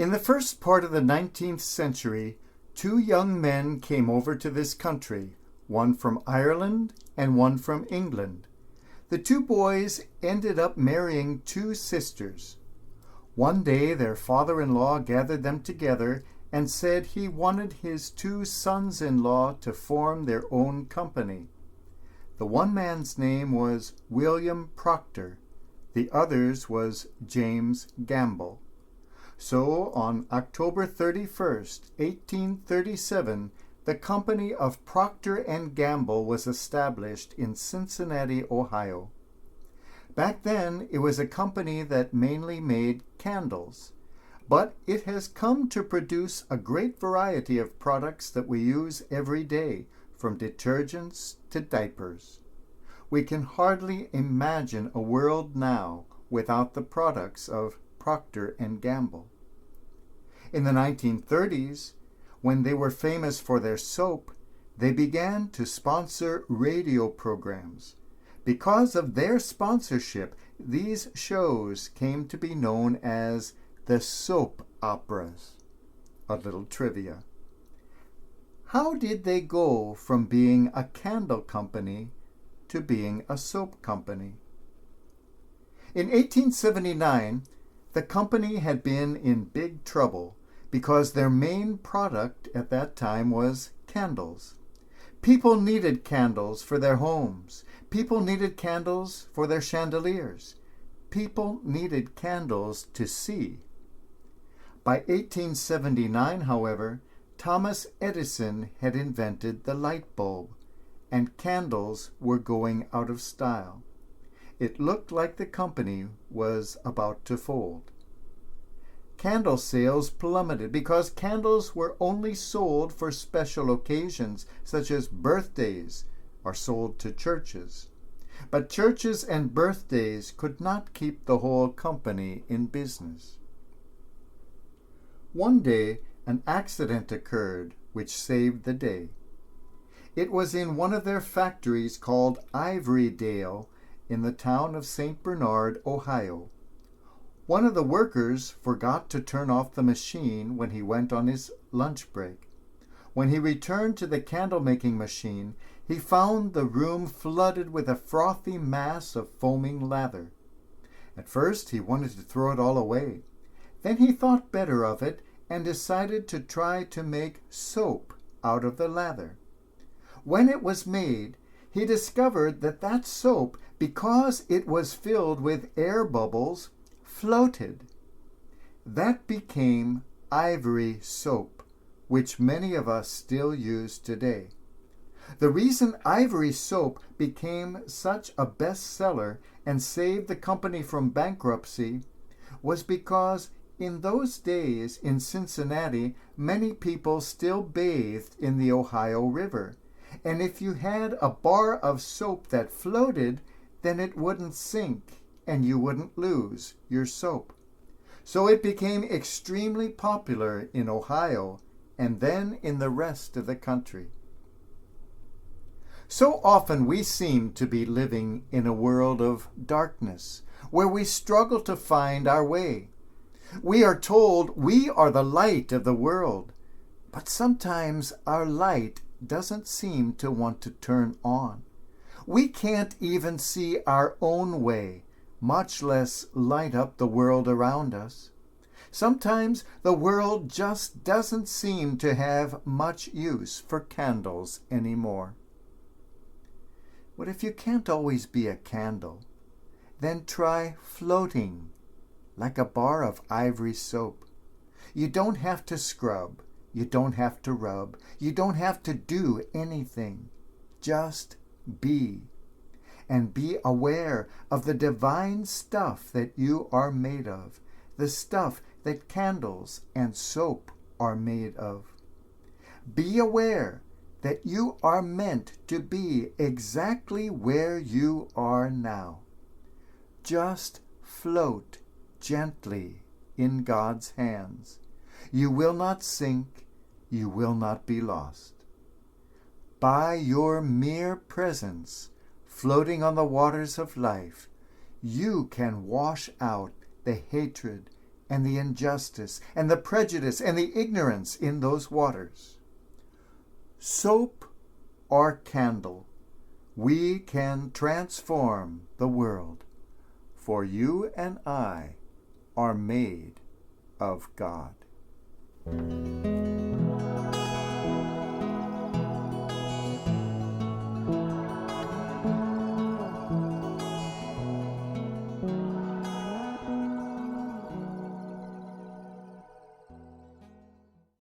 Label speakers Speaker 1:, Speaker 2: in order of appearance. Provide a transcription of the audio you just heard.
Speaker 1: In the first part of the 19th century, two young men came over to this country, one from Ireland and one from England. The two boys ended up marrying two sisters. One day their father-in-law gathered them together and said he wanted his two sons-in-law to form their own company. The one man's name was William Procter. The other's was James Gamble. So on October 31st, 1837, the company of Procter and Gamble was established in Cincinnati, Ohio. Back then, it was a company that mainly made candles, but it has come to produce a great variety of products that we use every day, from detergents to diapers. We can hardly imagine a world now without the products of Procter and Gamble. In the 1930s, when they were famous for their soap, they began to sponsor radio programs. Because of their sponsorship, these shows came to be known as the soap operas. A little trivia. How did they go from being a candle company to being a soap company? In 1879, the company had been in big trouble because their main product at that time was candles. People needed candles for their homes. People needed candles for their chandeliers. People needed candles to see. By 1879, however, Thomas Edison had invented the light bulb, and candles were going out of style. It looked like the company was about to fold. Candle sales plummeted because candles were only sold for special occasions, such as birthdays, or sold to churches. But churches and birthdays could not keep the whole company in business. One day, an accident occurred which saved the day. It was in one of their factories called Ivorydale in the town of St. Bernard, Ohio. One of the workers forgot to turn off the machine when he went on his lunch break. When he returned to the candle-making machine, he found the room flooded with a frothy mass of foaming lather. At first, he wanted to throw it all away. Then he thought better of it and decided to try to make soap out of the lather. When it was made, he discovered that soap, because it was filled with air bubbles, floated. That became ivory soap, which many of us still use today. The reason ivory soap became such a bestseller and saved the company from bankruptcy was because in those days in Cincinnati, many people still bathed in the Ohio River. And if you had a bar of soap that floated, then it wouldn't sink and you wouldn't lose your soap. So it became extremely popular in Ohio and then in the rest of the country. So often we seem to be living in a world of darkness, where we struggle to find our way. We are told we are the light of the world, but sometimes our light doesn't seem to want to turn on. We can't even see our own way, much less light up the world around us. Sometimes the world just doesn't seem to have much use for candles anymore. But if you can't always be a candle, then try floating like a bar of ivory soap. You don't have to scrub. You don't have to rub. You don't have to do anything. Just be. And be aware of the divine stuff that you are made of, the stuff that candles and soap are made of. Be aware that you are meant to be exactly where you are now. Just float gently in God's hands. You will not sink, you will not be lost. By your mere presence, floating on the waters of life, you can wash out the hatred and the injustice and the prejudice and the ignorance in those waters. Soap or candle, we can transform the world, for you and I are made of God.